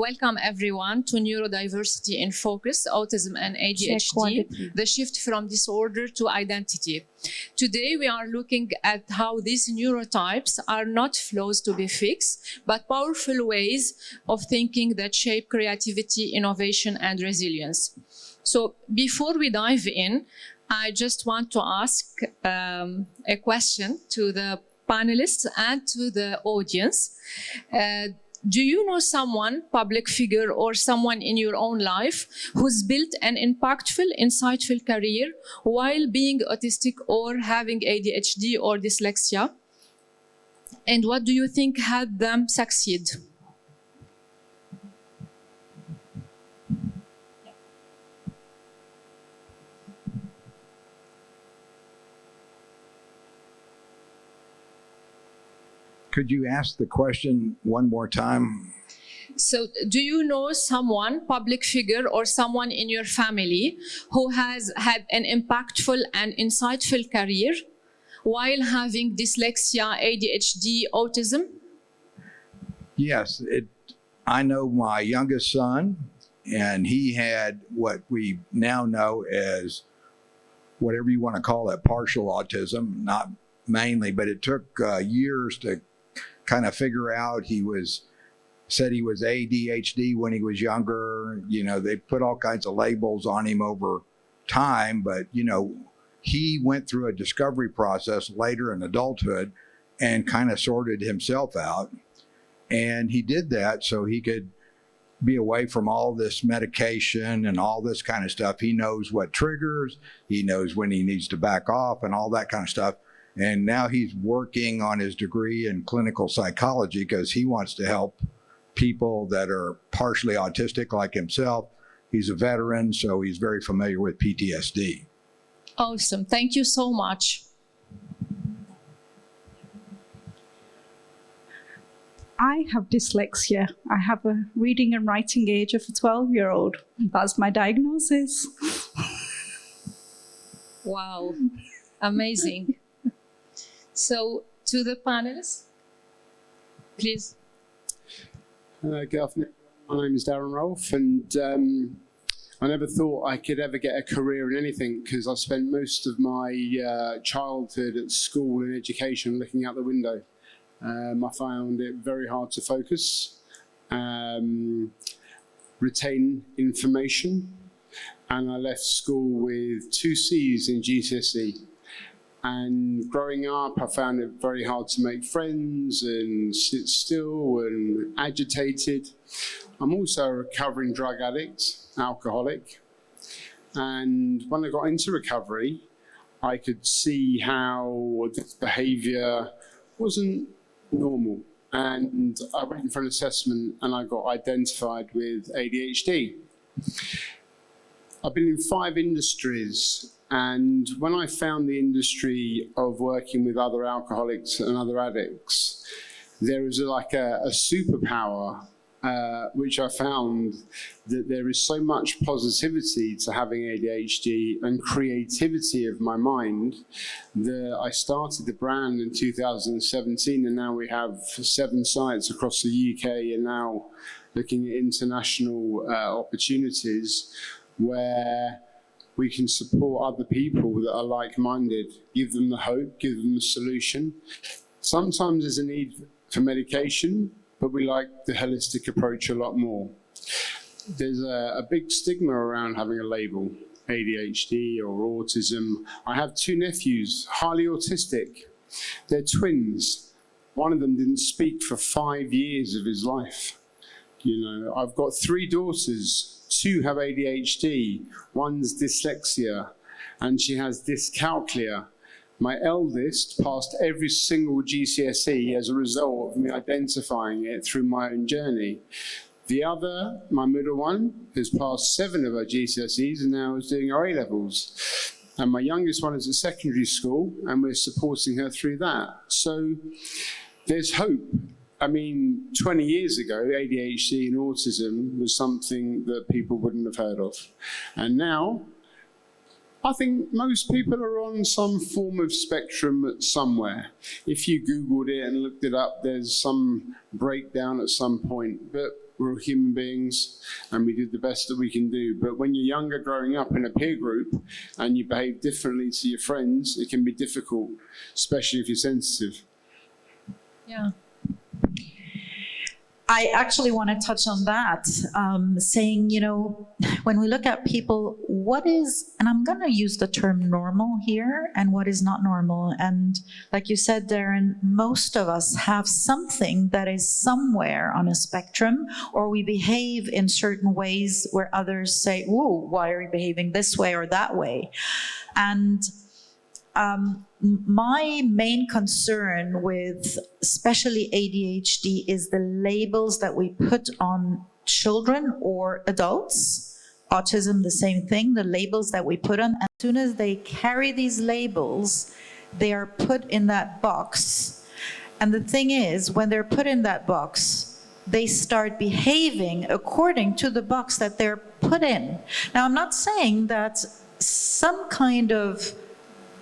Welcome everyone to Neurodiversity in Focus, Autism and ADHD, the shift from disorder to identity. Today we are looking at how these neurotypes are not flaws to be fixed, but powerful ways of thinking that shape creativity, innovation, and resilience. So before we dive in, I just want to ask a question to the panelists and to the audience. Do you know someone, public figure or someone in your own life, who's built an impactful, insightful career while being autistic or having ADHD or dyslexia? And what do you think had them succeed? Could you ask the question one more time? So, do you know someone, public figure or someone in your family who has had an impactful and insightful career while having dyslexia, ADHD, autism? Yes, I know my youngest son, and he had what we now know as whatever you want to call it, partial autism, not mainly, but it took years to kind of figure out. Said he was ADHD when he was younger. You know, they put all kinds of labels on him over time, but, you know, he went through a discovery process later in adulthood and kind of sorted himself out. And he did that so he could be away from all this medication and all this kind of stuff. He knows what triggers, he knows when he needs to back off and all that kind of stuff. And now he's working on his degree in clinical psychology because he wants to help people that are partially autistic like himself. He's a veteran, so he's very familiar with PTSD. Awesome. Thank you so much. I have dyslexia. I have a reading and writing age of a 12-year-old. That's my diagnosis. Wow. Amazing. So, to the panelists, please. Good afternoon. My name is Darren Rolfe, and I never thought I could ever get a career in anything because I spent most of my childhood at school and education looking out the window. I found it very hard to focus, retain information, and I left school with 2 C's in GCSE. And growing up, I found it very hard to make friends and sit still and agitated. I'm also a recovering drug addict, alcoholic. And when I got into recovery, I could see how this behavior wasn't normal. And I went for an assessment and I got identified with ADHD. I've been in 5 industries. And when I found the industry of working with other alcoholics and other addicts, there was like a superpower, which I found that there is so much positivity to having ADHD and creativity of my mind that I started the brand in 2017, and now we have 7 sites across the UK and now looking at international opportunities where we can support other people that are like-minded, give them the hope, give them the solution. Sometimes there's a need for medication, but we like the holistic approach a lot more. There's a big stigma around having a label, ADHD or autism. I have 2 nephews, highly autistic. They're twins. One of them didn't speak for 5 years of his life. You know, I've got 3 daughters. 2 have ADHD, one's dyslexia, and she has dyscalculia. My eldest passed every single GCSE as a result of me identifying it through my own journey. The other, my middle one, has passed 7 of her GCSEs and now is doing her A-levels. And my youngest one is at secondary school, and we're supporting her through that. So there's hope. I mean, 20 years ago, ADHD and autism was something that people wouldn't have heard of. And now, I think most people are on some form of spectrum somewhere. If you Googled it and looked it up, there's some breakdown at some point. But we're all human beings, and we do the best that we can do. But when you're younger, growing up in a peer group, and you behave differently to your friends, it can be difficult, especially if you're sensitive. Yeah. I actually want to touch on that, saying, you know, when we look at people, what is, and I'm going to use the term normal here, and what is not normal. And like you said, Darren, most of us have something that is somewhere on a spectrum, or we behave in certain ways where others say, whoa, why are you behaving this way or that way? And my main concern with especially ADHD is the labels that we put on children or adults. Autism, the same thing, the labels that we put on. As soon as they carry these labels, they are put in that box. And the thing is, when they're put in that box, they start behaving according to the box that they're put in. Now, I'm not saying that some kind of,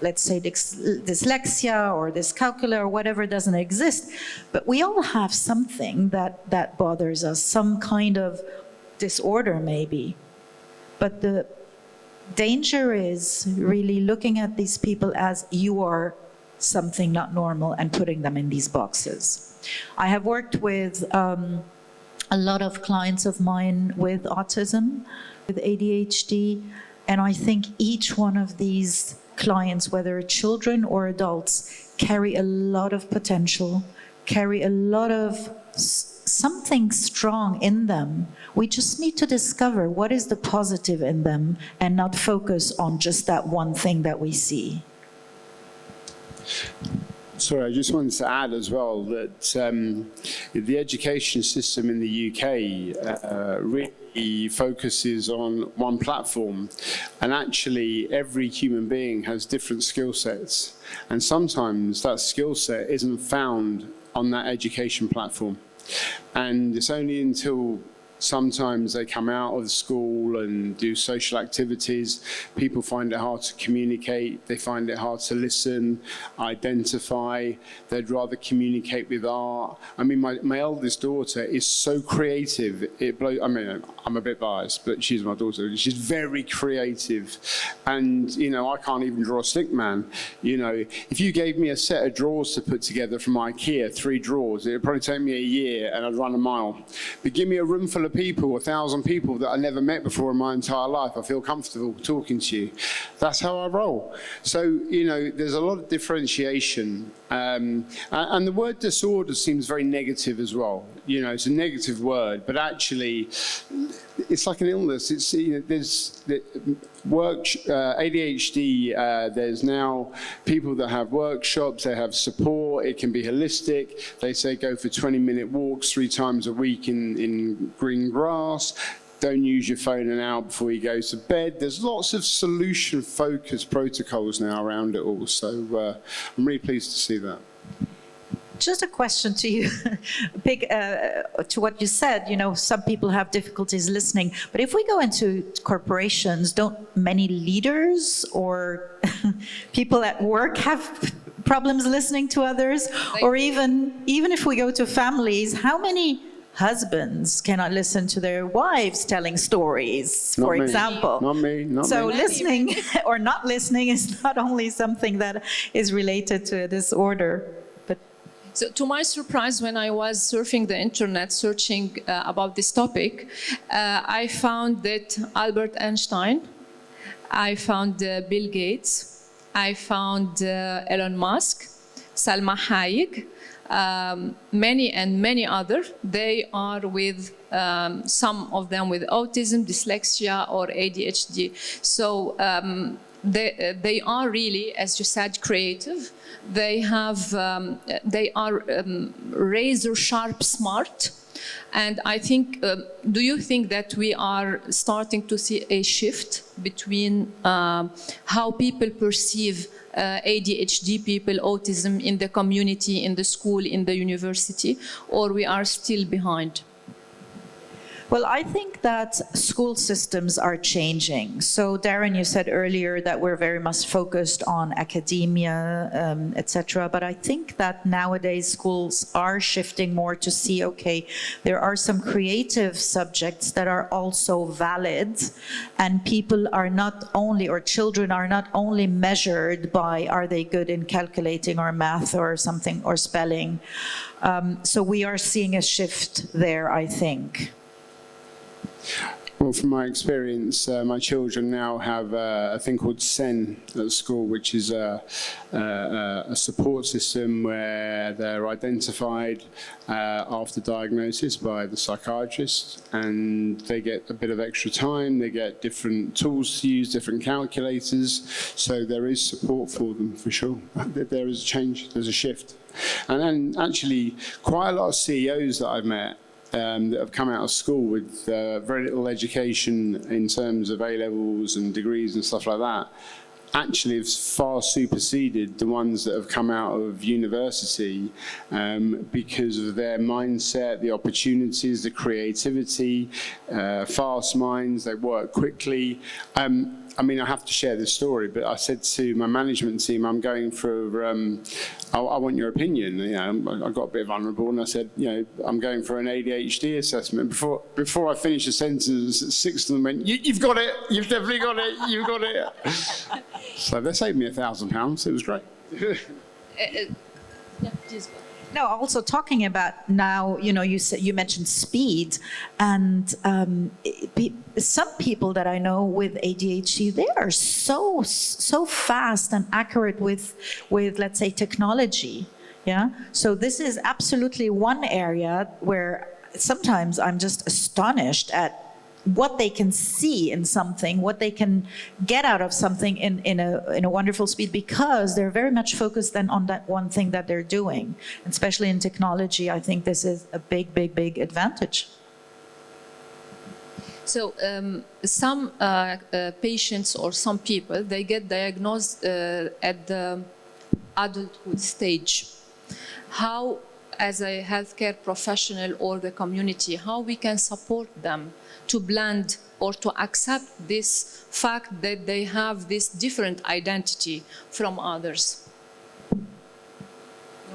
let's say, dyslexia or dyscalculia or whatever doesn't exist, but we all have something that bothers us, some kind of disorder maybe. But the danger is really looking at these people as you are something not normal and putting them in these boxes. I have worked with a lot of clients of mine with autism, with ADHD, and I think each one of these clients, whether children or adults, carry a lot of potential, carry a lot of something strong in them. We just need to discover what is the positive in them and not focus on just that one thing that we see. Sorry, I just wanted to add as well that the education system in the UK really focuses on one platform, and actually every human being has different skill sets, and sometimes that skill set isn't found on that education platform, and it's only until sometimes they come out of school and do social activities. People find it hard to communicate. They find it hard to listen, identify. They'd rather communicate with art. I mean, my eldest daughter is so creative. It blows. I mean, I'm a bit biased, but she's my daughter. She's very creative. And, you know, I can't even draw a stick man. You know, if you gave me a set of drawers to put together from IKEA, 3 drawers, it would probably take me a year and I'd run a mile. But give me a room full of people, 1,000 people that I never met before in my entire life, I feel comfortable talking to you. That's how I roll. So, you know, there's a lot of differentiation. And the word disorder seems very negative as well. You know, it's a negative word, but actually, it's like an illness. It's, you know, there's ADHD, there's now people that have workshops, they have support, it can be holistic. They say go for 20-minute walks 3 times a week in green grass. Don't use your phone an hour before you go to bed. There's lots of solution-focused protocols now around it all. So I'm really pleased to see that. Just a question to you, to what you said, you know, some people have difficulties listening, but if we go into corporations, don't many leaders or people at work have problems listening to others? Or even if we go to families, how many husbands cannot listen to their wives telling stories, for example? Not me. So listening or not listening is not only something that is related to a disorder. So to my surprise, when I was surfing the internet, searching about this topic, I found that Albert Einstein, I found Bill Gates, I found Elon Musk, Salma Hayek, many others. They are with, some of them with autism, dyslexia, or ADHD. So they are really, as you said, creative. They have, they are razor sharp smart. And I think, do you think that we are starting to see a shift between how people perceive ADHD people, autism in the community, in the school, in the university, or we are still behind? Well, I think that school systems are changing. So, Darren, you said earlier that we're very much focused on academia, etc. But I think that nowadays schools are shifting more to see, okay, there are some creative subjects that are also valid, and people are not only, or children are not only measured by are they good in calculating or math or something or spelling. So we are seeing a shift there, I think. Well, from my experience, my children now have a thing called SEN at school, which is a support system where they're identified after diagnosis by the psychiatrist, and they get a bit of extra time, they get different tools to use, different calculators, so there is support for them, for sure. There is a change, there's a shift. And then actually, quite a lot of CEOs that I've met that have come out of school with very little education in terms of A-levels and degrees and stuff like that, actually have far superseded the ones that have come out of university because of their mindset, the opportunities, the creativity, fast minds, they work quickly. I mean, I have to share this story, but I said to my management team, I'm going for, I want your opinion. You know, I got a bit vulnerable and I said, you know, I'm going for an ADHD assessment. Before I finished the sentence, 6 of them went, you've got it, you've definitely got it, you've got it. So they saved me £1,000, it was great. Yeah, please go. No, also talking about now, you know, you mentioned speed, and some people that I know with ADHD, they are so fast and accurate with let's say technology. Yeah. So this is absolutely one area where sometimes I'm just astonished at what they can see in something, what they can get out of something in a wonderful speed, because they're very much focused then on that one thing that they're doing. And especially in technology, I think this is a big advantage. So some patients or some people, they get diagnosed at the adulthood stage. How, as a healthcare professional or the community, how we can support them to blend or to accept this fact that they have this different identity from others?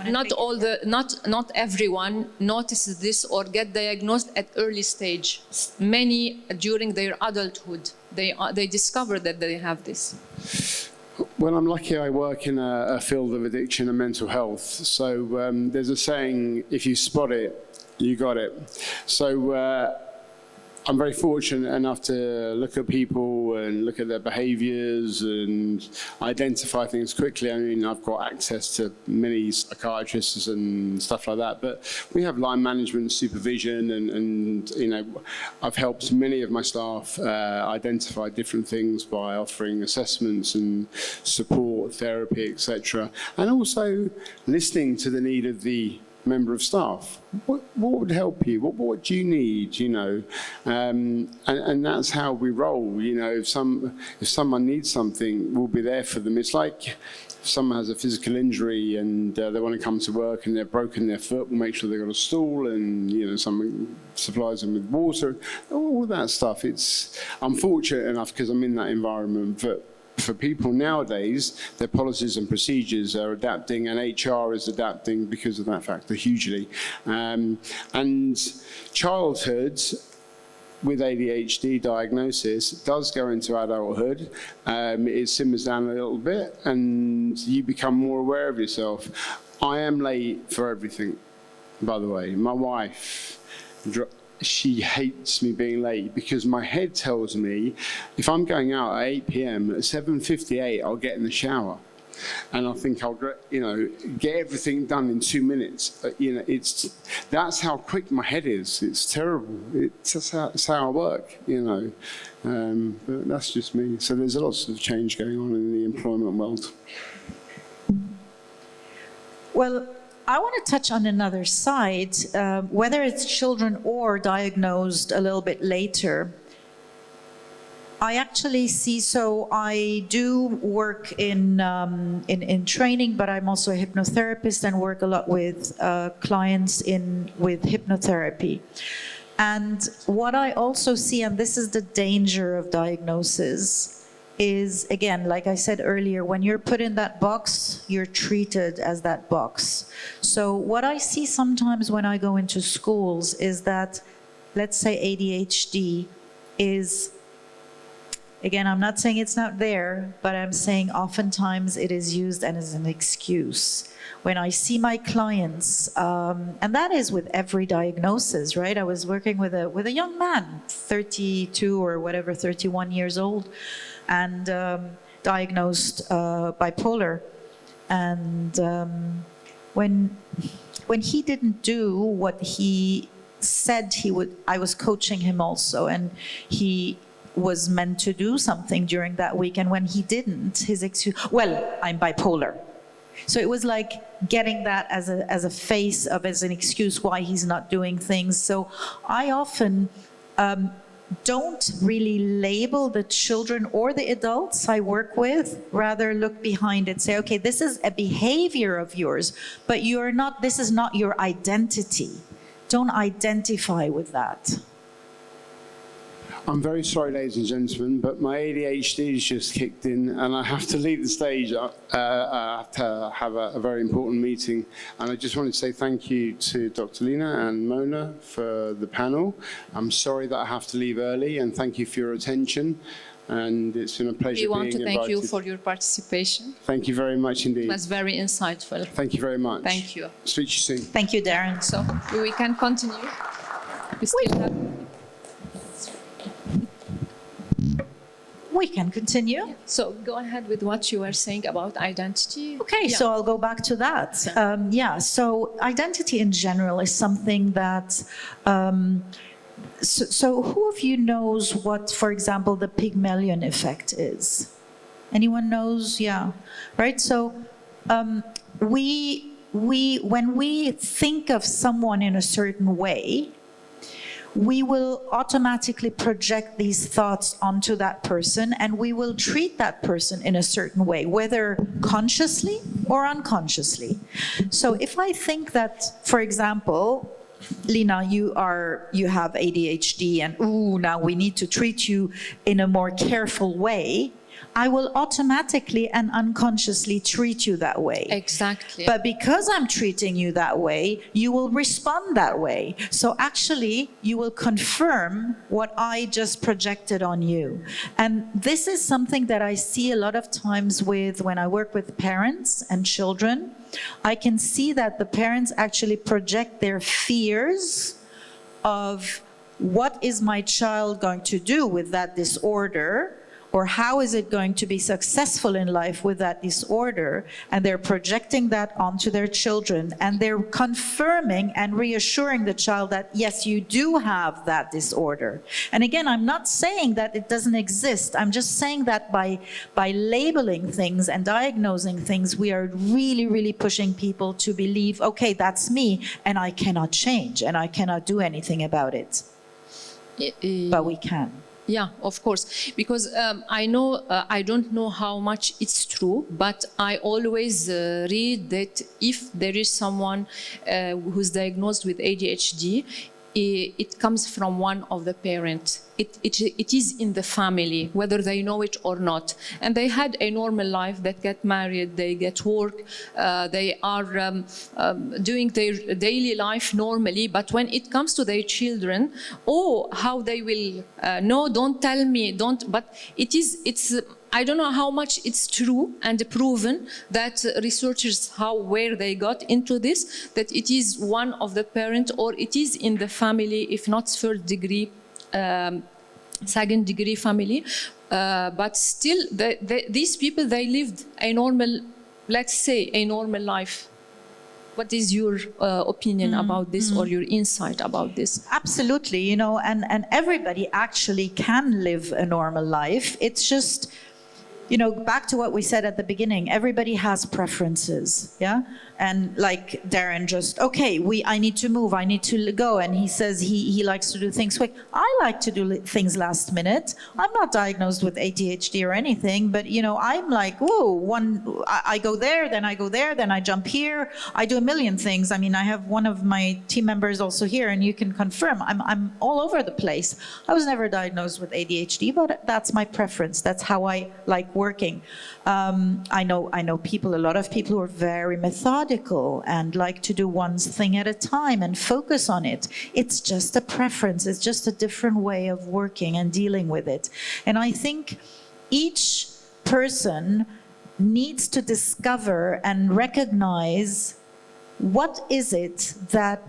Not everyone notices this or get diagnosed at early stage. Many during their adulthood, they discover that they have this. Well, I'm lucky I work in a field of addiction and mental health. So there's a saying, if you spot it, you got it. So I'm very fortunate enough to look at people and look at their behaviours and identify things quickly. I mean, I've got access to many psychiatrists and stuff like that, but we have line management supervision, and you know, I've helped many of my staff identify different things by offering assessments and support, therapy, etc., and also listening to the need of the member of staff. What would help you? What do you need? You know, and that's how we roll. You know, if someone needs something, we'll be there for them. It's like if someone has a physical injury and they want to come to work and they've broken their foot, we'll make sure they've got a stool, and you know, someone supplies them with water. All that stuff. I'm fortunate enough because I'm in that environment. But for people nowadays, their policies and procedures are adapting, and HR is adapting because of that factor hugely. And childhood with ADHD diagnosis does go into adulthood. It simmers down a little bit and you become more aware of yourself. I am late for everything, by the way. My wife, she hates me being late because my head tells me if I'm going out at 8 p.m, at 7:58, I'll get in the shower. And I think I'll, you know, get everything done in 2 minutes. You know, that's how quick my head is. It's terrible. It's how I work, you know. But that's just me. So there's lots of change going on in the employment world. Well, I want to touch on another side, whether it's children or diagnosed a little bit later. I actually see, so I do work in training, but I'm also a hypnotherapist and work a lot with clients with hypnotherapy. And what I also see, and this is the danger of diagnosis, is, again, like I said earlier, when you're put in that box, you're treated as that box. So what I see sometimes when I go into schools is that, let's say ADHD is, again, I'm not saying it's not there, but I'm saying oftentimes it is used as an excuse. When I see my clients, and that is with every diagnosis, right? I was working with a young man, 32 or whatever, 31 years old, and diagnosed bipolar. And when he didn't do what he said he would, I was coaching him also, and he was meant to do something during that week, and when he didn't, his excuse, well, I'm bipolar. So it was like getting that as a face of, as an excuse why he's not doing things. So I often don't really label the children or the adults I work with, rather look behind it, say, okay, this is a behavior of yours, but you're not, this is not your identity. Don't identify with that. I'm very sorry, ladies and gentlemen, but my ADHD has just kicked in and I have to leave the stage. I have to have a very important meeting. And I just wanted to say thank you to Dr. Lina and Mona for the panel. I'm sorry that I have to leave early, and thank you for your attention. And it's been a pleasure being invited. We want to thank you for your participation. Thank you very much indeed. It was very insightful. Thank you very much. Thank you. Speak to you soon. Thank you, Darren. So we can continue. We still have... We can continue. So go ahead with what you were saying about identity. Okay, Yeah. so I'll go back to that. So identity in general is something that, so who of you knows what, for example, the Pygmalion effect is? Anyone knows? Yeah, right? So when we think of someone in a certain way, we will automatically project these thoughts onto that person, and we will treat that person in a certain way, whether consciously or unconsciously. So if I think that, for example, Lina, you have ADHD, and now we need to treat you in a more careful way, I will automatically and unconsciously treat you that way. Exactly. But because I'm treating you that way, you will respond that way. So actually, you will confirm what I just projected on you. And this is something that I see a lot of times when I work with parents and children. I can see that the parents actually project their fears of what is my child going to do with that disorder, or how is it going to be successful in life with that disorder, and they're projecting that onto their children, and they're confirming and reassuring the child that, yes, you do have that disorder. And again, I'm not saying that it doesn't exist. I'm just saying that by labeling things and diagnosing things, we are really, really pushing people to believe, okay, that's me, and I cannot change, and I cannot do anything about it. But we can. Yeah, of course, because I know, I don't know how much it's true, but I always read that if there is someone who's diagnosed with ADHD, it comes from one of the parents. It is in the family, whether they know it or not. And they had a normal life, that get married, they get work, they are doing their daily life normally. But when it comes to their children, how they will, no, don't tell me, don't, but it's, I don't know how much it's true and proven that researchers, where they got into this, that it is one of the parents, or it is in the family, if not third degree, second degree family, but still these people, they lived a normal, let's say a normal life. What is your opinion about this, or your insight about this? Absolutely, you know, and everybody actually can live a normal life. It's just, you know, back to what we said at the beginning, everybody has preferences, yeah? And like Darren just, okay, I need to move, I need to go. And he says he likes to do things quick. I like to do things last minute. I'm not diagnosed with ADHD or anything, but you know, I'm like, whoa, I go there, then I go there, then I jump here. I do a million things. I mean, I have one of my team members also here, and you can confirm, I'm all over the place. I was never diagnosed with ADHD, but that's my preference. That's how I like working. I know people, a lot of people who are very methodical and like to do one thing at a time and focus on it. It's just a preference. It's just a different way of working and dealing with it. And I think each person needs to discover and recognize what is it that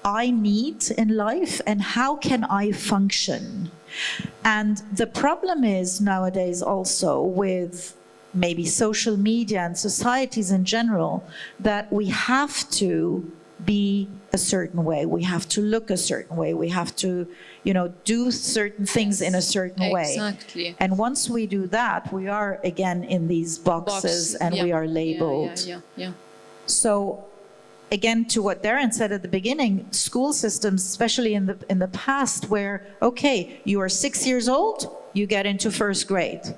I need in life and how can I function. And the problem is nowadays also with maybe social media and societies in general, that we have to be a certain way, we have to look a certain way, we have to, you know, do certain things in a certain way. Exactly. And once we do that, we are again in these boxes and we are labeled. Yeah. So again, to what Darren said at the beginning, school systems, especially in the past, where, okay, you are 6 years old, you get into first grade.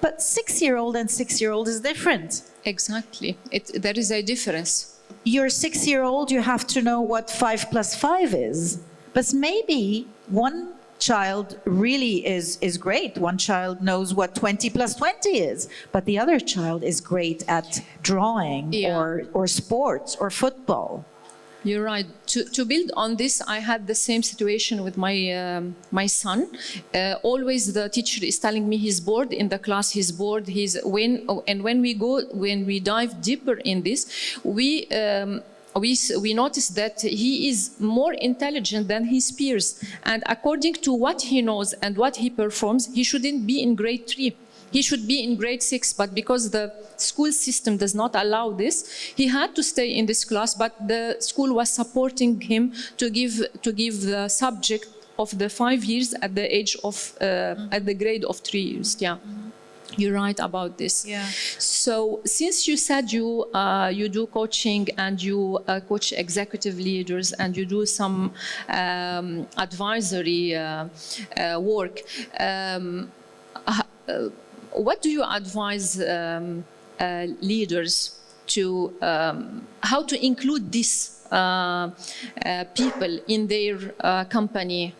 But 6-year-old and 6-year-old is different. Exactly. There is a difference. You're 6-year-old, you have to know what 5 + 5 is. But maybe one child really is great. One child knows what 20 + 20 is, but the other child is great at drawing or sports or football. You're right. To build on this, I had the same situation with my son. Always the teacher is telling me he's bored in the class. He's bored. And when we dive deeper in this, we notice that he is more intelligent than his peers. And according to what he knows and what he performs, he shouldn't be in grade 3. He should be in grade 6, but because the school system does not allow this, he had to stay in this class, but the school was supporting him to give the subject of the 5 years at the age of, at the grade of 3 years, yeah. You're right about this. Yeah. So since you said you do coaching and you coach executive leaders and you do some advisory work, what do you advise leaders to how to include these people in their company,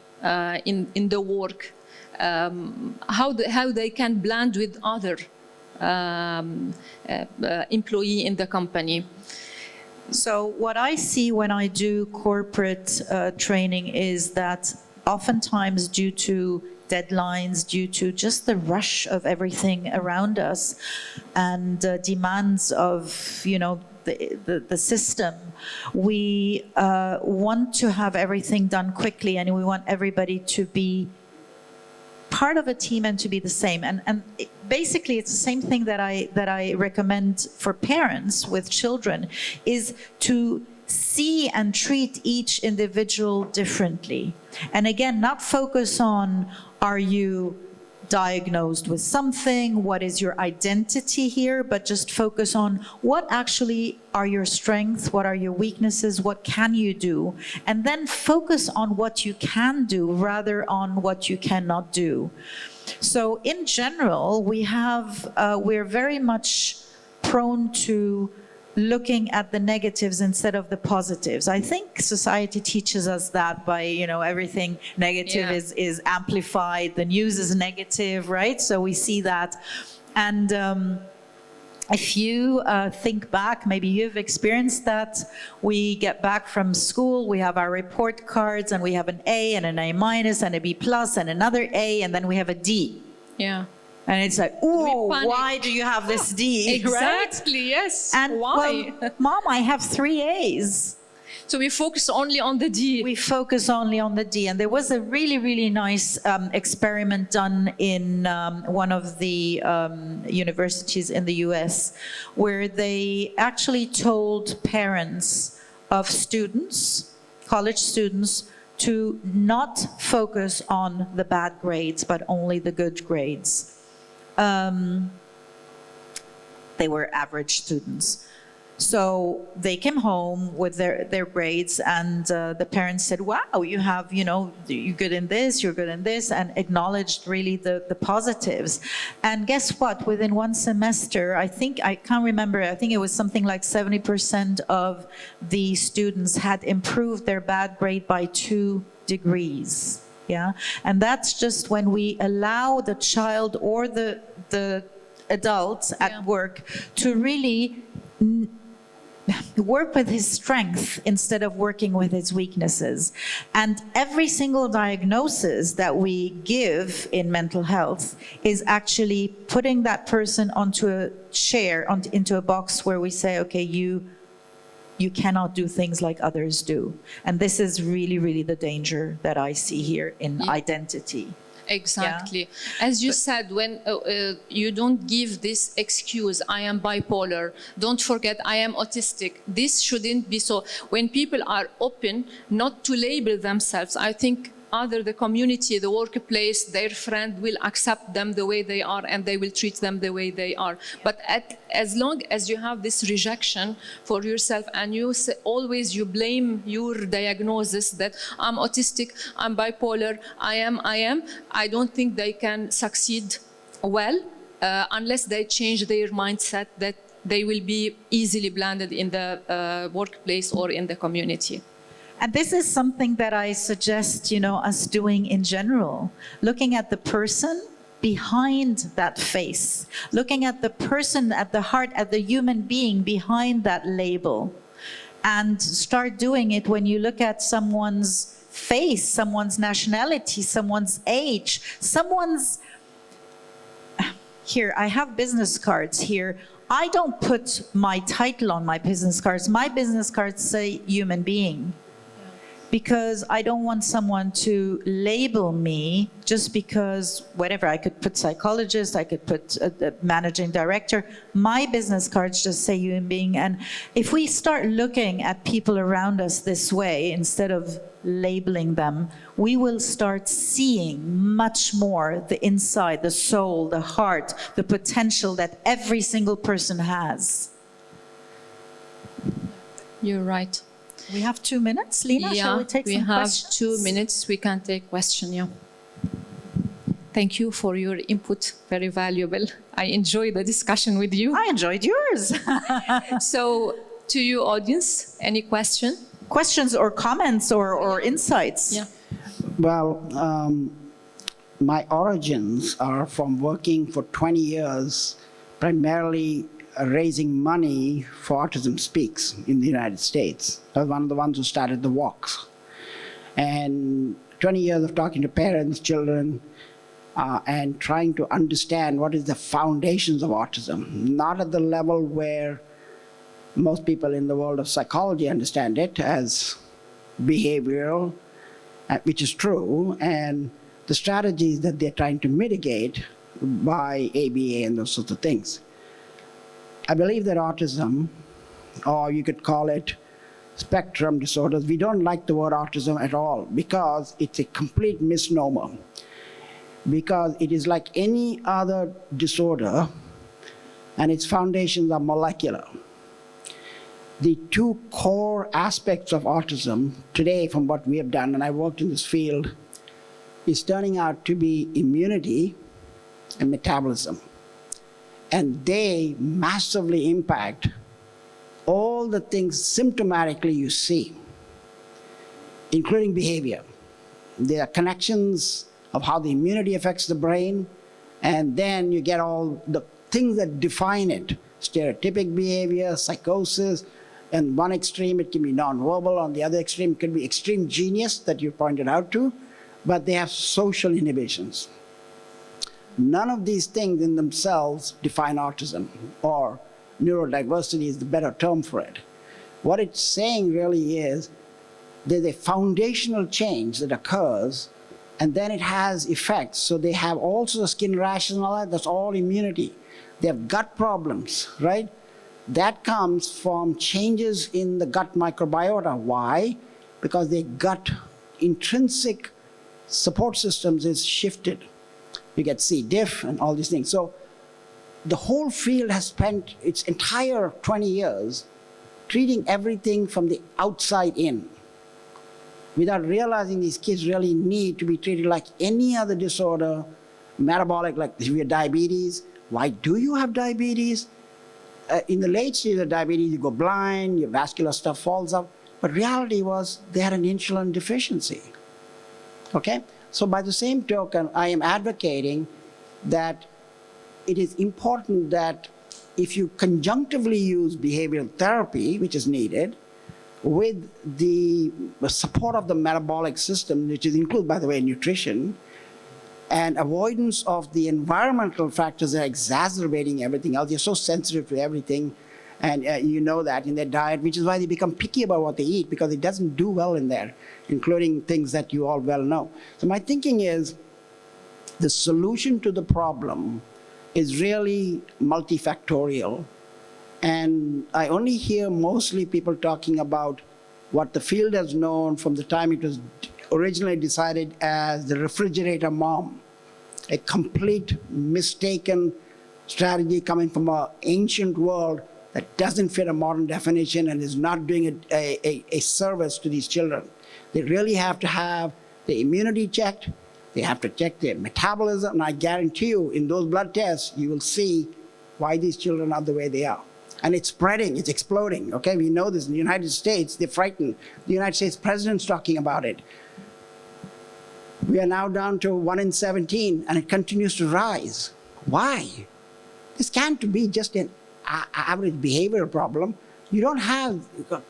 in the work? How they can blend with other employee in the company? So what I see when I do corporate training is that oftentimes due to deadlines, due to just the rush of everything around us and demands of, you know, the system, we want to have everything done quickly, and we want everybody to be part of a team and to be the same. And basically, it's the same thing that I recommend for parents with children, is to see and treat each individual differently. And again, not focus on, are you diagnosed with something? What is your identity here? But just focus on what actually are your strengths? What are your weaknesses? What can you do? And then focus on what you can do rather on what you cannot do. So in general, we're very much prone to looking at the negatives instead of the positives. I think society teaches us that by, you know, everything negative is amplified. The news is negative, right? So we see that. And if you think back, maybe you've experienced that. We get back from school, we have our report cards, and we have an A and an A- and a B+ and another A, and then we have a D. Yeah. And it's like, oh, why do you have this D? Exactly, right? Yes. And why? Well, Mom, I have 3 A's. So we focus only on the D. We focus only on the D. And there was a really, really nice experiment done in one of the universities in the US, where they actually told parents of students, college students, to not focus on the bad grades, but only the good grades. They were average students. So they came home with their grades, and the parents said, wow, you have, you're good in this, you're good in this, and acknowledged really the positives. And guess what? Within one semester, I can't remember, I think it was something like 70% of the students had improved their bad grade by 2 degrees. Yeah. And that's just when we allow the child or the adult at work to really work with his strength instead of working with his weaknesses. And every single diagnosis that we give in mental health is actually putting that person onto a chair, into a box where we say, okay, you cannot do things like others do. And this is really, really the danger that I see here in identity. Exactly. Yeah. As you said, when you don't give this excuse, I am bipolar, don't forget I am autistic. This shouldn't be so. When people are open not to label themselves, I think either the community, the workplace, their friend will accept them the way they are, and they will treat them the way they are. But as long as you have this rejection for yourself, and you always blame your diagnosis that I'm autistic, I'm bipolar, I am, I don't think they can succeed well unless they change their mindset that they will be easily blended in the workplace or in the community. And this is something that I suggest, us doing in general, looking at the person behind that face, looking at the person at the heart, at the human being behind that label, and start doing it when you look at someone's face, someone's nationality, someone's age, here, I have business cards here. I don't put my title on my business cards. My business cards say human being. Because I don't want someone to label me just because, whatever, I could put psychologist, I could put a managing director. My business cards just say human being. And if we start looking at people around us this way, instead of labeling them, we will start seeing much more the inside, the soul, the heart, the potential that every single person has. You're right. We have 2 minutes, Lina. Yeah, shall we take some questions? We have 2 minutes. We can take question. Yeah. Thank you for your input. Very valuable. I enjoy the discussion with you. I enjoyed yours. So, to you, audience, any question? Questions or comments or insights? Yeah. Well, my origins are from working for 20 years, primarily raising money for Autism Speaks in the United States. I was one of the ones who started the walks. And 20 years of talking to parents, children, and trying to understand what is the foundations of autism, not at the level where most people in the world of psychology understand it as behavioral, which is true, and the strategies that they're trying to mitigate by ABA and those sorts of things. I believe that autism, or you could call it spectrum disorders, we don't like the word autism at all because it's a complete misnomer. Because it is like any other disorder and its foundations are molecular. The 2 core aspects of autism today, from what we have done, and I worked in this field, is turning out to be immunity and metabolism. And they massively impact all the things symptomatically you see, including behavior. There are connections of how the immunity affects the brain, and then you get all the things that define it. Stereotypic behavior, psychosis, and one extreme it can be nonverbal, on the other extreme it can be extreme genius that you pointed out to, but they have social inhibitions. None of these things in themselves define autism, or neurodiversity is the better term for it. What it's saying really is there's a foundational change that occurs, and then it has effects. So they have also skin rashes and all that, that's all immunity. They have gut problems, right? That comes from changes in the gut microbiota. Why? Because their gut intrinsic support systems is shifted. You get C. diff and all these things. So the whole field has spent its entire 20 years treating everything from the outside in, without realizing these kids really need to be treated like any other disorder, metabolic, like if you have diabetes. Why do you have diabetes? In the late stage of diabetes, you go blind, your vascular stuff falls up. But reality was they had an insulin deficiency. Okay? So by the same token, I am advocating that it is important that if you conjunctively use behavioral therapy, which is needed, with the support of the metabolic system, which includes, by the way, nutrition, and avoidance of the environmental factors that are exacerbating everything else. They're so sensitive to everything, and you know that in their diet, which is why they become picky about what they eat, because it doesn't do well in there, including things that you all well know. So my thinking is the solution to the problem is really multifactorial. And I only hear mostly people talking about what the field has known from the time it was originally decided as the refrigerator mom, a complete mistaken strategy coming from an ancient world that doesn't fit a modern definition and is not doing a service to these children. They really have to have the immunity checked. They have to check their metabolism. And I guarantee you, in those blood tests, you will see why these children are the way they are. And it's spreading, it's exploding, okay? We know this in the United States, they're frightened. The United States president's talking about it. We are now down to 1 in 17, and it continues to rise. Why? This can't be just an average behavioral problem. You don't have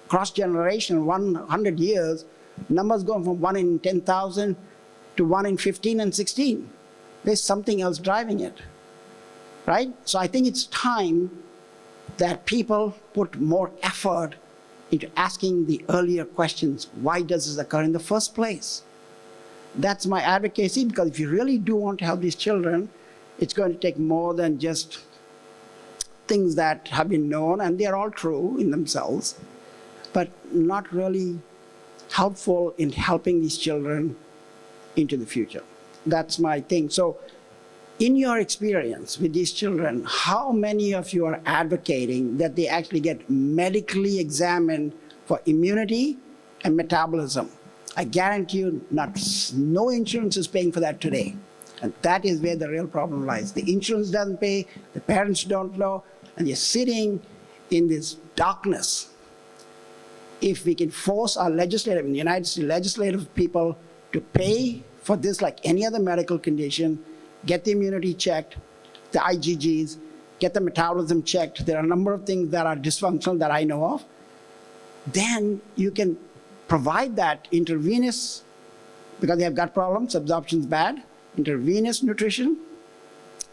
cross-generation, 100 years, numbers going from 1 in 10,000 to 1 in 15 and 16. There's something else driving it, right? So I think it's time that people put more effort into asking the earlier questions. Why does this occur in the first place? That's my advocacy, because if you really do want to help these children, it's going to take more than just things that have been known, and they're all true in themselves, but not really helpful in helping these children into the future. That's my thing. So in your experience with these children, how many of you are advocating that they actually get medically examined for immunity and metabolism? I guarantee you no insurance is paying for that today. And that is where the real problem lies. The insurance doesn't pay, the parents don't know, and you're sitting in this darkness. If we can force our legislative, in the United States, legislative people to pay for this like any other medical condition, get the immunity checked, the IgGs, get the metabolism checked. There are a number of things that are dysfunctional that I know of. Then you can provide that intravenous, because they have gut problems, absorption's bad, intravenous nutrition.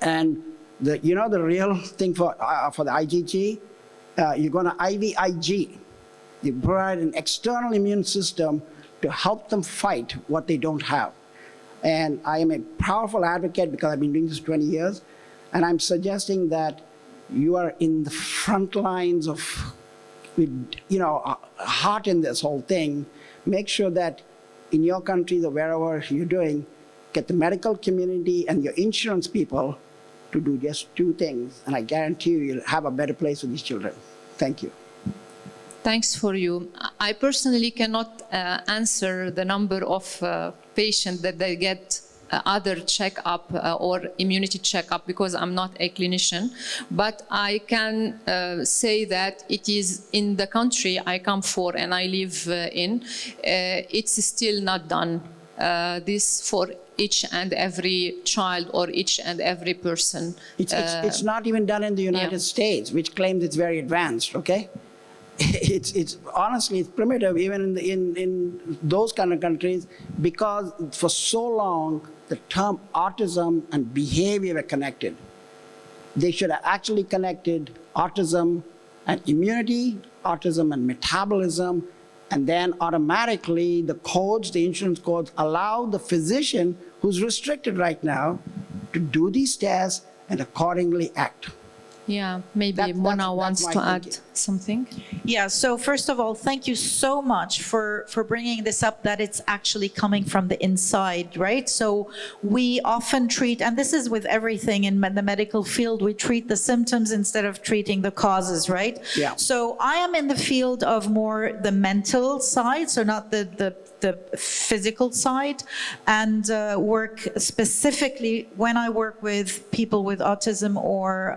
And the real thing for the IgG, you're going to IVIG. You provide an external immune system to help them fight what they don't have. And I am a powerful advocate because I've been doing this 20 years, and I'm suggesting that you are in the front lines of, heart in this whole thing. Make sure that in your country or wherever you're doing, get the medical community and your insurance people to do just two things, and I guarantee you'll have a better place with these children. Thank you. Thanks for you. I personally cannot answer the number of patients that they get other checkup or immunity checkup because I'm not a clinician, but I can say that it is in the country I come for and I live in, it's still not done. This for each and every child or each and every person. It's not even done in the United States, which claims it's very advanced, okay? It's honestly, it's primitive even in those kind of countries, because for so long the term autism and behavior were connected. They should have actually connected autism and immunity, autism and metabolism, and then automatically the codes, the insurance codes, allow the physician who's restricted right now to do these tests and accordingly act. Yeah, maybe That's Mona wants my to add thinking. something. Yeah, so first of all, thank you so much for bringing this up, that it's actually coming from the inside, right? So we often treat, and this is with everything in the medical field, we treat the symptoms instead of treating the causes, right? Yeah. So I am in the field of more the mental side, so not the physical side, and work specifically when I work with people with autism or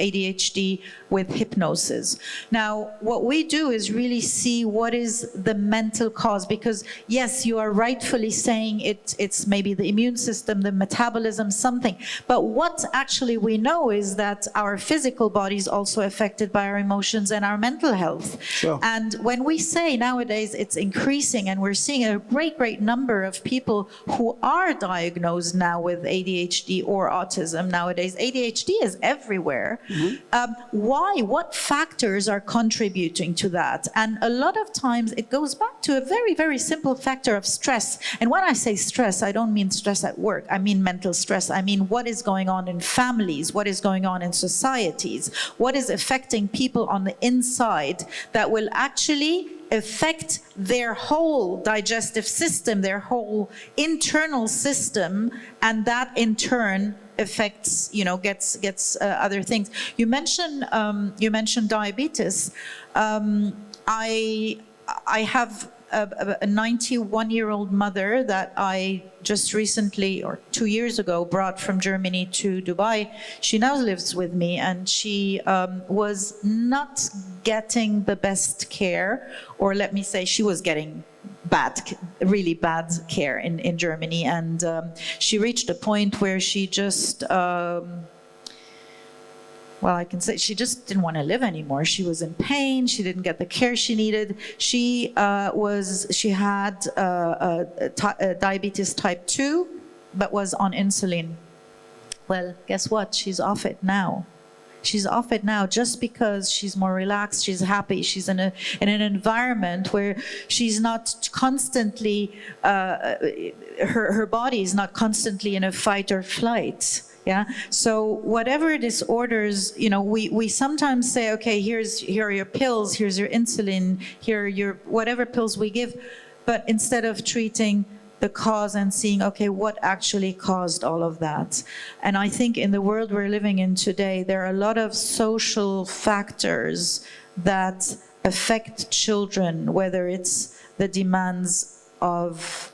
ADHD with hypnosis. Now, what we do is really see what is the mental cause, because yes, you are rightfully saying it's maybe the immune system, the metabolism, something. But what actually we know is that our physical body is also affected by our emotions and our mental health. Sure. And when we say nowadays it's increasing, and we're seeing a great number of people who are diagnosed now with ADHD or autism nowadays. ADHD is everywhere. Why? What factors are contributing to that? And a lot of times it goes back to a very simple factor of stress. And when I say stress, I don't mean stress at work. I mean mental stress. I mean what is going on in families, what is going on in societies, what is affecting people on the inside that will actually affect their whole digestive system, their whole internal system, and that in turn affects, gets other things. You mentioned diabetes. I have a 91-year-old mother that I just recently, or 2 years ago, brought from Germany to Dubai. She now lives with me, and she was not getting the best care, or let me say she was getting really bad care in Germany. And she reached a point where she just, I can say she just didn't want to live anymore. She was in pain. She didn't get the care she needed. She had diabetes type 2, but was on insulin. Well, guess what? She's off it now. She's off it now just because she's more relaxed, she's happy, she's in an environment where she's not constantly, her body is not constantly in a fight or flight. Yeah. So whatever disorders, we sometimes say, okay, here are your pills, here's your insulin, here are your whatever pills we give, but instead of treating the cause and seeing, okay, what actually caused all of that. And I think in the world we're living in today, there are a lot of social factors that affect children, whether it's the demands of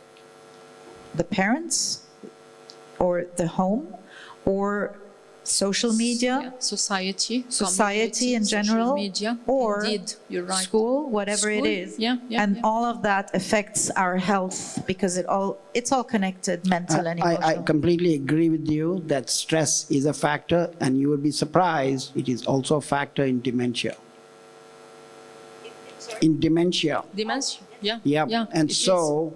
the parents or the home or social media, society in general, media, or indeed, you're right. school, whatever it is. And all of that affects our health, because it's all connected, mental and emotional. I completely agree with you that stress is a factor, and you would be surprised, it is also a factor in dementia. In dementia. Dementia, yeah. Yeah. And so,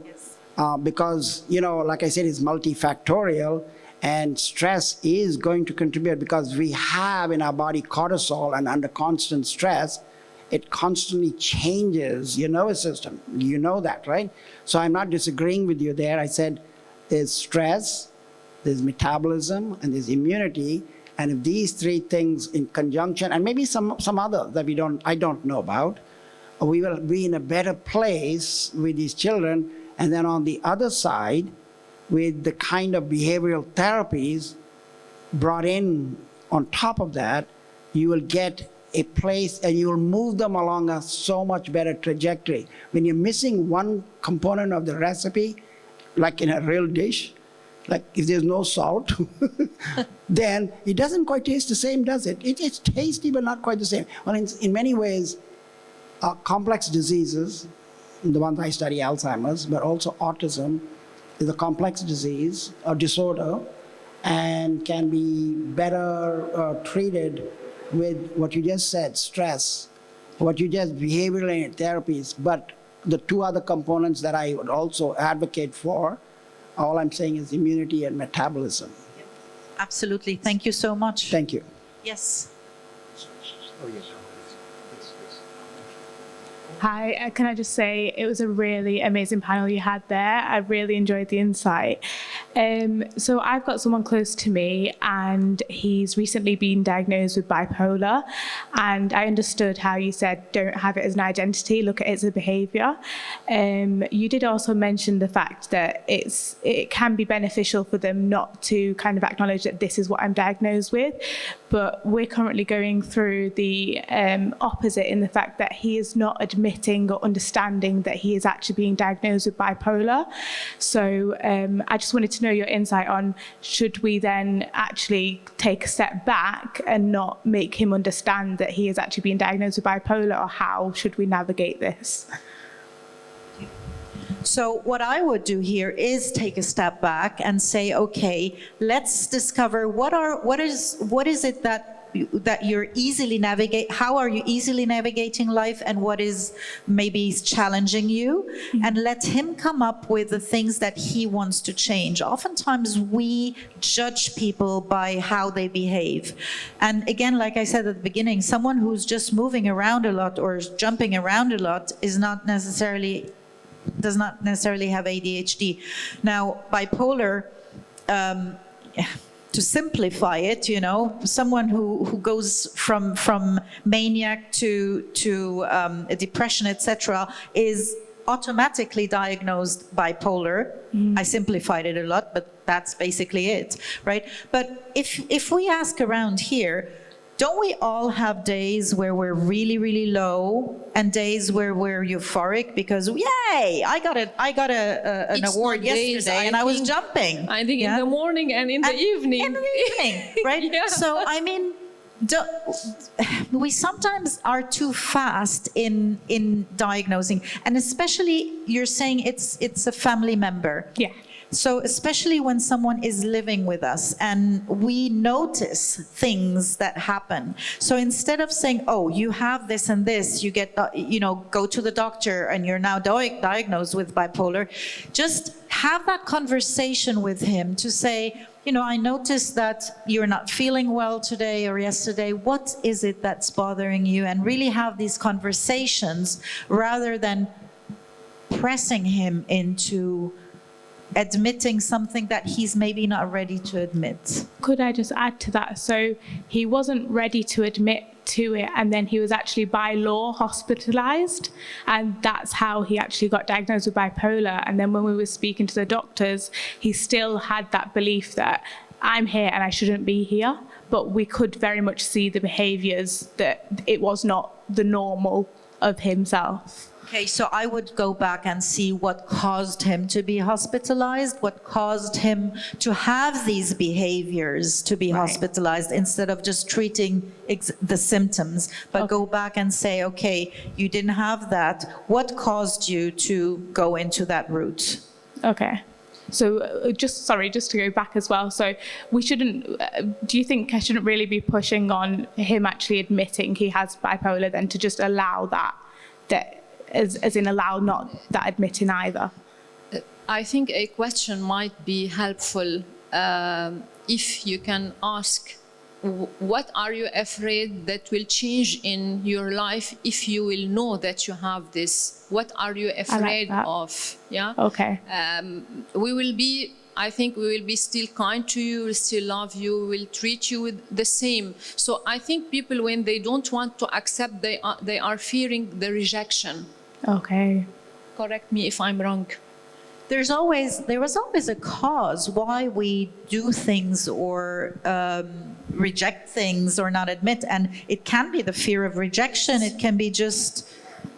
because, like I said, it's multifactorial. And stress is going to contribute, because we have in our body cortisol, and under constant stress, it constantly changes your nervous system. You know that, right? So I'm not disagreeing with you there. I said there's stress, there's metabolism, and there's immunity. And if these three things in conjunction, and maybe some other that I don't know about, we will be in a better place with these children. And then on the other side, with the kind of behavioral therapies brought in on top of that, you will get a place and you will move them along a so much better trajectory. When you're missing one component of the recipe, like in a real dish, like if there's no salt, then it doesn't quite taste the same, does it? It's tasty, but not quite the same. Well, in many ways, complex diseases, the ones I study, Alzheimer's, but also autism, is a complex disease or disorder, and can be better treated with what you just said, stress, what you just behavioral therapies. But the two other components that I would also advocate for, all I'm saying is immunity and metabolism. Absolutely. Thank you so much. Thank you. Yes. Hi, can I just say it was a really amazing panel you had there. I really enjoyed the insight. So I've got someone close to me, and he's recently been diagnosed with bipolar. And I understood how you said don't have it as an identity, look at it as a behaviour. You did also mention the fact that it can be beneficial for them not to kind of acknowledge that this is what I'm diagnosed with. But we're currently going through the opposite, in the fact that he is not admitting or understanding that he is actually being diagnosed with bipolar. So I just wanted to know your insight on, should we then actually take a step back and not make him understand that he is actually being diagnosed with bipolar, or how should we navigate this? So what I would do here is take a step back and say, okay, let's discover what is it that you're easily how are you easily navigating life, and what is maybe challenging you, and let him come up with the things that he wants to change. Oftentimes we judge people by how they behave. And again, like I said at the beginning, someone who's just moving around a lot or jumping around a lot does not necessarily have ADHD. Now, bipolar, to simplify it, someone who goes from maniac to a depression, etc., is automatically diagnosed bipolar. I simplified it a lot, but that's basically it, right? But if we ask around here, don't we all have days where we're really, really low, and days where we're euphoric because, yay, I got an award yesterday and I was jumping. I think in the morning and in the evening. In the evening, right? Yeah. So, I mean, we sometimes are too fast in diagnosing, and especially you're saying it's a family member. Yeah. So especially when someone is living with us and we notice things that happen. So instead of saying, oh, you have this and this, you get, go to the doctor and you're now diagnosed with bipolar, just have that conversation with him to say, I noticed that you're not feeling well today or yesterday. What is it that's bothering you? And really have these conversations rather than pressing him into admitting something that he's maybe not ready to admit. Could I just add to that? So he wasn't ready to admit to it, and then he was actually by law hospitalized, and that's how he actually got diagnosed with bipolar. And then when we were speaking to the doctors, he still had that belief that I'm here and I shouldn't be here, but we could very much see the behaviors that it was not the normal of himself. Okay, so I would go back and see what caused him to be hospitalized, what caused him to have these behaviors to be hospitalized, instead of just treating the symptoms, but go back and say, okay, you didn't have that. What caused you to go into that route? Okay. So just to go back as well. So we shouldn't, do you think I shouldn't really be pushing on him actually admitting he has bipolar, then to just allow that as in allow not that admitting either? I think a question might be helpful if you can ask, what are you afraid that will change in your life if you will know that you have this? What are you afraid of? Yeah. Okay. I think we will be still kind to you, we'll still love you, we'll treat you with the same. So I think people, when they don't want to accept, they are fearing the rejection. Okay. Correct me if I'm wrong. There was always a cause why we do things or reject things or not admit. And it can be the fear of rejection. It can be just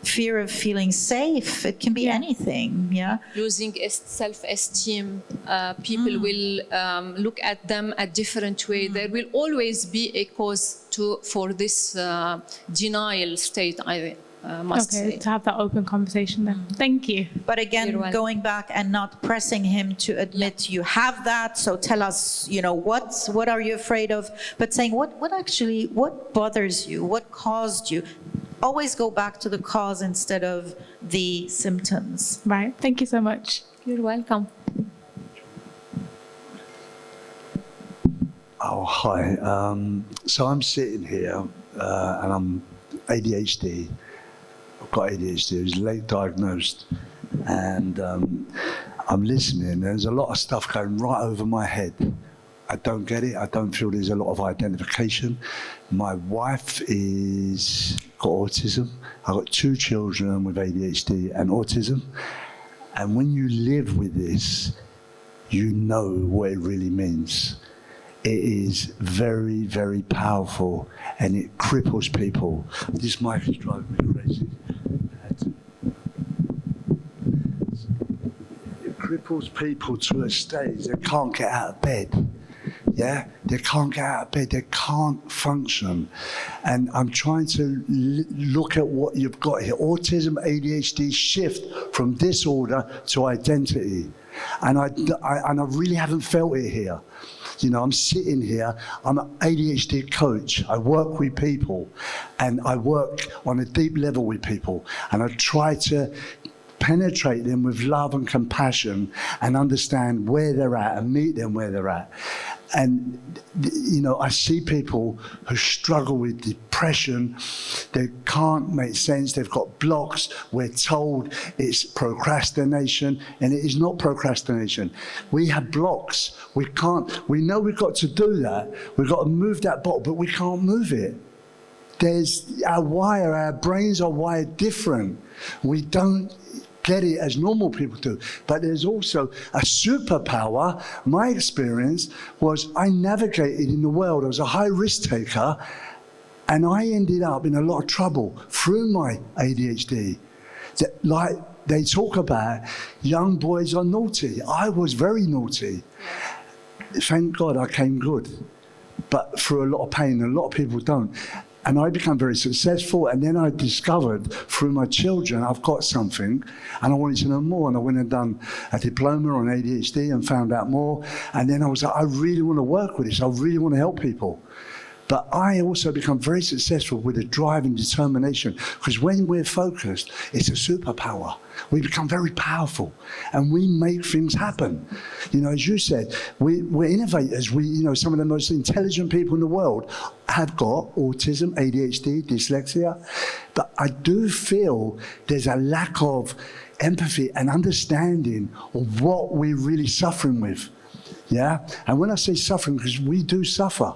fear of feeling safe. It can be anything. Yeah. Losing self-esteem. People will look at them a different way. There will always be a cause for this denial state, I must say. To have that open conversation then. Thank you. But again, going back and not pressing him to admit you have that, so tell us, what are you afraid of? But saying what bothers you? What caused you? Always go back to the cause instead of the symptoms. Right. Thank you so much. You're welcome. Oh, hi. So I'm sitting here and I'm ADHD. I've got ADHD. I was late diagnosed. And I'm listening. There's a lot of stuff going right over my head. I don't get it. I don't feel there's a lot of identification. My wife is got autism. I've got 2 children with ADHD and autism. And when you live with this, you know what it really means. It is very, very powerful, and it cripples people. This mic is driving me crazy. It cripples people to a stage they can't get out of bed. Yeah, they can't get out of bed, they can't function. And I'm trying to look at what you've got here. Autism, ADHD shift from disorder to identity. And I really haven't felt it here. You know, I'm sitting here, I'm an ADHD coach. I work with people, and I work on a deep level with people. And I try to penetrate them with love and compassion and understand where they're at and meet them where they're at. And, you know, I see people who struggle with depression. They can't make sense. They've got blocks. We're told it's procrastination, and it is not procrastination. We have blocks. We know we've got to do that. We've got to move that bottle, but we can't move it. Our brains are wired different. We don't get it as normal people do. But there's also a superpower. My experience was I navigated in the world. I was a high risk taker, and I ended up in a lot of trouble through my ADHD. Like they talk about, young boys are naughty. I was very naughty. Thank God I came good, but through a lot of pain. A lot of people don't. And I became very successful, and then I discovered through my children I've got something, and I wanted to know more, and I went and done a diploma on ADHD and found out more, and then I was like, I really want to work with this, I really want to help people. But I also become very successful with a drive and determination, because when we're focused, it's a superpower. We become very powerful, and we make things happen. You know, as you said, we're innovators. Some of the most intelligent people in the world have got autism, ADHD, dyslexia. But I do feel there's a lack of empathy and understanding of what we're really suffering with. Yeah? And when I say suffering, because we do suffer.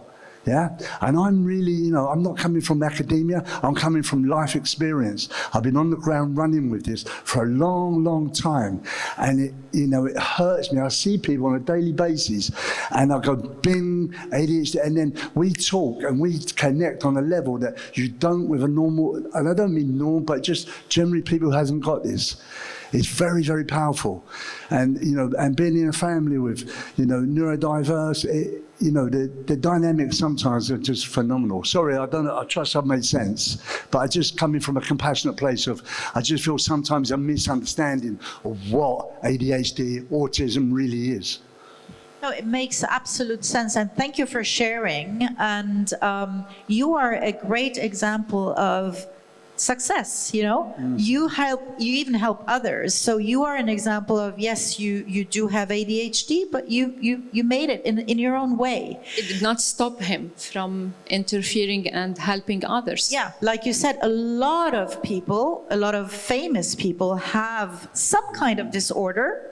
Yeah, and I'm really, I'm not coming from academia, I'm coming from life experience. I've been on the ground running with this for a long, long time. And it hurts me. I see people on a daily basis, and I go, bing, ADHD, and then we talk and we connect on a level that you don't with a normal, and I don't mean normal, but just generally people who hasn't got this. It's very, very powerful. And, and being in a family with, neurodiverse, the dynamics sometimes are just phenomenal. Sorry, I trust I've made sense, but I just coming from a compassionate place of, I just feel sometimes a misunderstanding of what ADHD, autism really is. No, it makes absolute sense, and thank you for sharing. And you are a great example of success. You even help others. So you are an example of, yes, you do have ADHD, but you made it in your own way. It did not stop him from interfering and helping others. Yeah, like you said, a lot of people, a lot of famous people have some kind of disorder,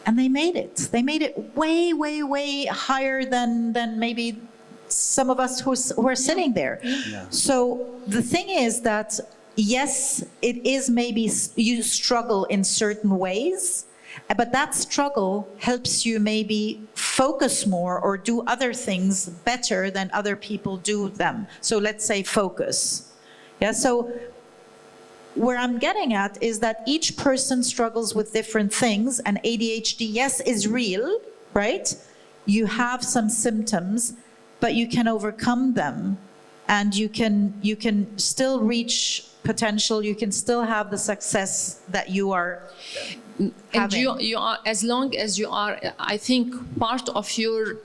and they made it. They made it way, way, way higher than maybe some of us who are sitting there. Yeah. So the thing is that, yes, it is maybe you struggle in certain ways, but that struggle helps you maybe focus more or do other things better than other people do them. So let's say focus. Yeah. So where I'm getting at is that each person struggles with different things, and ADHD, yes, is real, right? You have some symptoms, but you can overcome them, and you can still reach potential. You can still have the success that you are having. And you are, as long as you are, I think part of your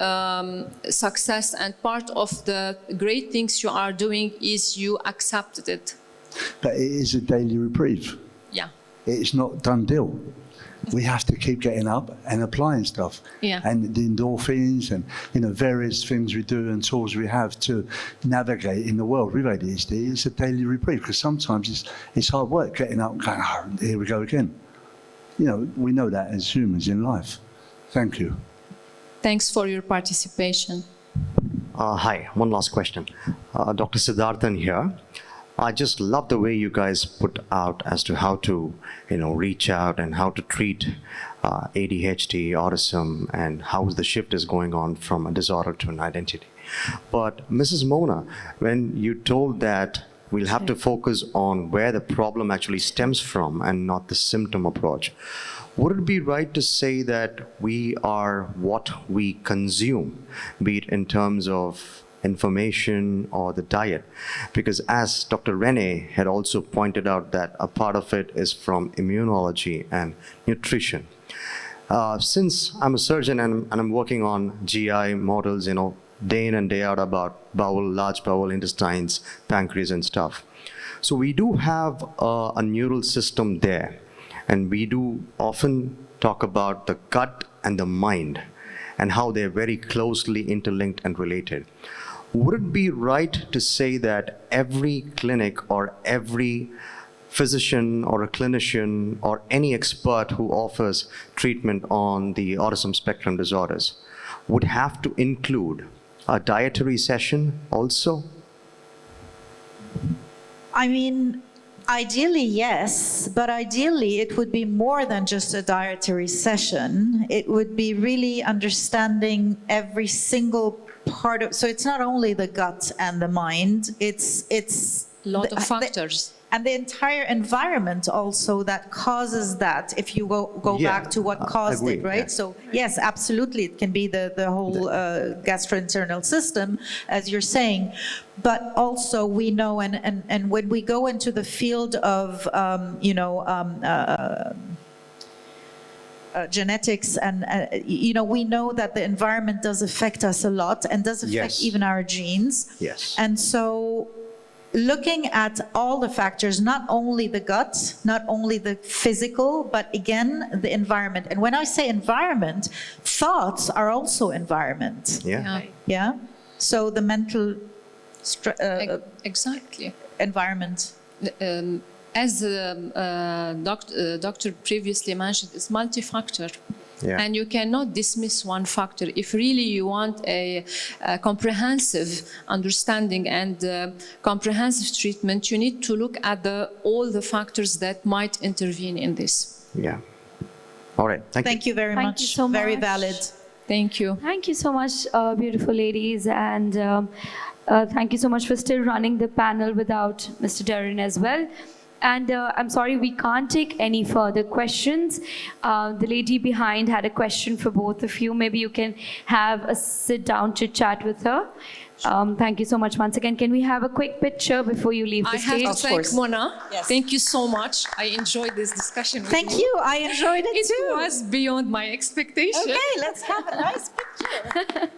success and part of the great things you are doing is you accepted it. But it is a daily reprieve. Yeah. It's not done deal. We have to keep getting up and applying stuff. Yeah. And the endorphins and, various things we do and tools we have to navigate in the world with ADHD. It's a daily reprieve, because sometimes it's hard work getting up and going, here we go again. we know that as humans in life. Thank you. Thanks for your participation. Hi, one last question. Dr. Siddharthan here. I just love the way you guys put out as to how to, reach out and how to treat ADHD, autism, and how the shift is going on from a disorder to an identity. But Mrs. Mona, when you told that we'll have to focus on where the problem actually stems from and not the symptom approach, would it be right to say that we are what we consume, be it in terms of information or the diet? Because as Dr. Rene had also pointed out, that a part of it is from immunology and nutrition. Since I'm a surgeon and I'm working on GI models, day in and day out about large bowel, intestines, pancreas and stuff. So we do have a neural system there, and we do often talk about the gut and the mind and how they're very closely interlinked and related. Would it be right to say that every clinic or every physician or a clinician or any expert who offers treatment on the autism spectrum disorders would have to include a dietary session also? I mean, ideally, yes, but ideally it would be more than just a dietary session. It would be really understanding every single part of, so it's not only the gut and the mind, it's A lot of factors. and the entire environment also that causes that, if you go back to what caused it, right? Yeah. So yes, absolutely, it can be the whole gastrointestinal system, as you're saying, but also we know, and when we go into the field of, genetics, and we know that the environment does affect us a lot and does affect even our genes. Yes. And so looking at all the factors, not only the gut, not only the physical, but again, the environment. And when I say environment, thoughts are also environment. Yeah. Yeah? So the mental Exactly. environment. As the doctor previously mentioned, it's multi-factor. Yeah. And you cannot dismiss one factor. If really you want a comprehensive understanding and comprehensive treatment, you need to look at all the factors that might intervene in this. Yeah. All right. Thank you very Thank much. you so Very much. valid. Thank you. Thank you so much, beautiful ladies, and thank you so much for still running the panel without Mr. Darren as well. And I'm sorry, we can't take any further questions. The lady behind had a question for both of you. Maybe you can have a sit down chit chat with her. Thank you so much once again. Can we have a quick picture before you leave the I stage? have to thank Mona. Yes. Thank you so much. I enjoyed this discussion with Thank you. I enjoyed it too. It was beyond my expectation. Okay, let's have a nice picture.